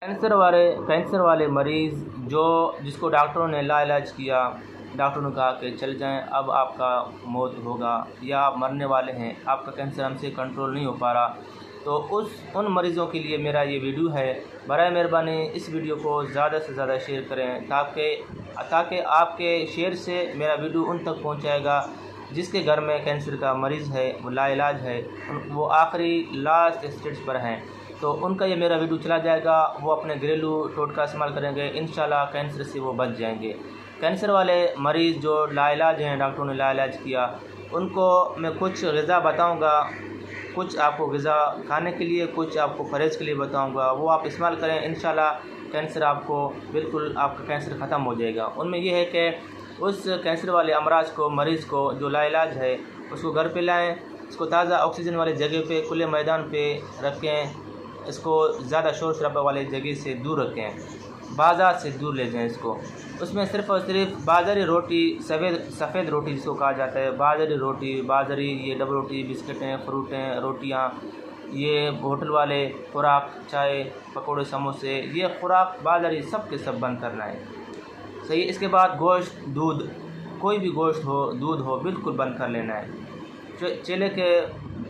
Cancer والے مریض جس کو ڈاکٹروں نے لا علاج کیا، ڈاکٹروں نے کہا کہ چل جائیں، اب آپ کا موت ہوگا یا آپ مرنے والے ہیں، آپ کا کینسر ہم سے کنٹرول نہیں ہو پا رہا، تو ان مریضوں کے لیے میرا یہ ویڈیو ہے۔ برائے مہربانی اس ویڈیو کو زیادہ سے زیادہ شیئر کریں تاکہ آپ کے شیئر سے میرا ویڈیو ان تک پہنچائے گا جس کے گھر میں کینسر کا مریض ہے، وہ لا علاج ہے، وہ آخری لاسٹ اسٹیج پر ہیں، تو ان کا یہ میرا ویڈیو چلا جائے گا، وہ اپنے گھریلو ٹوٹکا استعمال کریں گے، انشاءاللہ کینسر سے وہ بچ جائیں گے۔ کینسر والے مریض جو لا علاج ہیں، ڈاکٹروں نے لا علاج کیا، ان کو میں کچھ غذا بتاؤں گا، کچھ آپ کو غذا کھانے کے لیے، کچھ آپ کو پرہیز کے لیے بتاؤں گا، وہ آپ استعمال کریں، انشاءاللہ کینسر آپ کا کینسر ختم ہو جائے گا۔ ان میں یہ ہے کہ اس کینسر والے امراض کو، مریض کو جو لا علاج ہے، اس کو گھر پہ لائیں، اس کو تازہ آکسیجن والی جگہ پہ، کھلے میدان پہ رکھیں، اس کو زیادہ شور شرابہ والے جگہ سے دور رکھیں، بازار سے دور لے جائیں اس کو۔ اس میں صرف اور صرف بازاری روٹی، سفید روٹی جس کو کہا جاتا ہے، بازاری روٹی، یہ ڈبل روٹی، بسکٹیں، فروٹیں، روٹیاں، یہ ہوٹل والے خوراک، چائے، پکوڑے، سموسے، یہ خوراک بازاری سب کے سب بند کرنا ہے، صحیح۔ اس کے بعد گوشت، دودھ، کوئی بھی گوشت ہو، دودھ ہو، بالکل بند کر لینا ہے۔ چلے کہ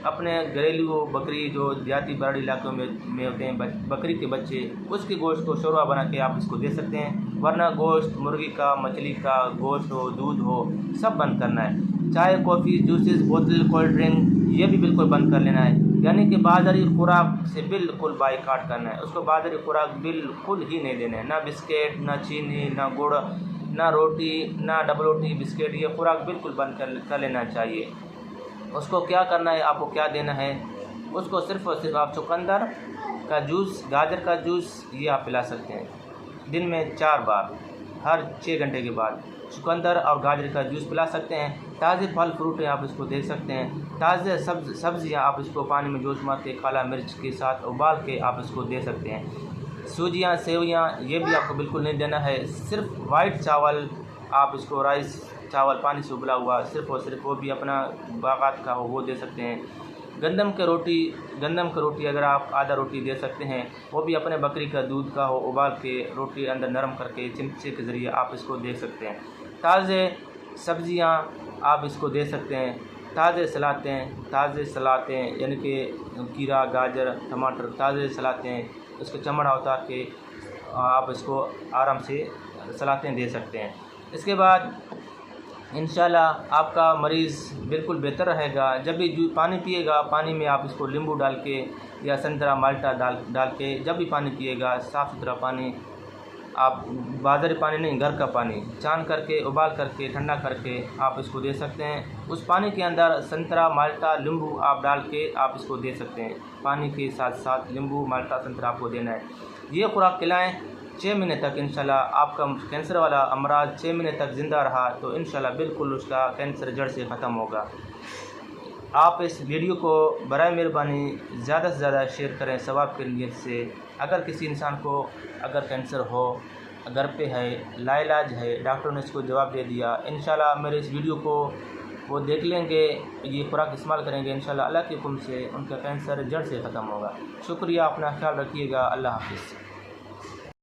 اپنے گھریلو بکری جو دیہاتی پہاڑی علاقوں میں ہوتے ہیں، بکری کے بچے، اس کے گوشت کو شوربہ بنا کے آپ اس کو دے سکتے ہیں، ورنہ گوشت مرغی کا، مچھلی کا گوشت ہو، دودھ ہو، سب بند کرنا ہے۔ چائے، کافی، جوسز، بوتل، کولڈ ڈرنک، یہ بھی بالکل بند کر لینا ہے، یعنی کہ بازاری خوراک سے بالکل بائیکاٹ کرنا ہے، اس کو بازاری خوراک بالکل ہی نہیں دینا ہے، نہ بسکٹ، نہ چینی، نہ گڑ، نہ روٹی، نہ ڈبل روٹی، بسکٹ، یہ خوراک بالکل بند کر لینا چاہیے۔ اس کو کیا کرنا ہے، آپ کو کیا دینا ہے، اس کو صرف اور صرف آپ چقندر کا جوس، گاجر کا جوس، یہ آپ پلا سکتے ہیں دن میں 4 بار، ہر 6 گھنٹے کے بعد چقندر اور گاجر کا جوس پلا سکتے ہیں۔ تازے پھل فروٹ آپ اس کو دے سکتے ہیں، تازے سبزیاں آپ اس کو پانی میں جوش مار کے، کالا مرچ کے ساتھ ابال کے آپ اس کو دے سکتے ہیں۔ سوجیاں، سیویاں، یہ بھی آپ کو بالکل نہیں دینا ہے، صرف وائٹ چاول آپ اس کو، رائس چاول پانی سے ابلا ہوا، صرف اور صرف وہ بھی اپنا باغات کا ہو وہ دے سکتے ہیں۔ گندم کی روٹی اگر آپ آدھا روٹی دے سکتے ہیں، وہ بھی اپنے بکری کا دودھ کا ہو، ابال کے روٹی اندر نرم کر کے چمچے کے ذریعے آپ اس کو دے سکتے ہیں۔ تازے سبزیاں آپ اس کو دے سکتے ہیں، تازے سلاتیں، یعنی کہ کھیرا، گاجر، ٹماٹر، تازے سلاتیں، اس کا چمڑا اتار کے آپ اس کو آرام سے سلاتیں دے سکتے ہیں۔ اس کے بعد انشاءاللہ آپ کا مریض بالکل بہتر رہے گا۔ جب بھی پانی پیے گا، پانی میں آپ اس کو لیمبو ڈال کے یا سنترا مالٹا ڈال کے جب بھی پانی پیے گا، صاف ستھرا پانی، آپ بازاری پانی نہیں، گھر کا پانی چھان کر کے، ابال کر کے، ٹھنڈا کر کے آپ اس کو دے سکتے ہیں۔ اس پانی کے اندر سنترا، مالٹا، لیمبو آپ ڈال کے آپ اس کو دے سکتے ہیں، پانی کے ساتھ ساتھ لیمبو، مالٹا، سنترا آپ کو دینا ہے۔ یہ خوراک کھلائیں 6 مہینے تک، انشاءاللہ آپ کا کینسر والا امراض 6 مہینے تک زندہ رہا تو انشاءاللہ بالکل اس کا کینسر جڑ سے ختم ہوگا۔ آپ اس ویڈیو کو برائے مہربانی زیادہ سے زیادہ شیئر کریں ثواب کی نیت سے۔ اگر کسی انسان کو اگر کینسر ہو، گھر پہ ہے، لا علاج ہے، ڈاکٹر نے اس کو جواب دے دیا، انشاءاللہ میرے اس ویڈیو کو وہ دیکھ لیں گے، یہ خوراک استعمال کریں گے، انشاءاللہ اللہ کے حکم سے ان کا کینسر جڑ سے ختم ہوگا۔ شکریہ، اپنا خیال رکھیے گا، اللہ حافظ۔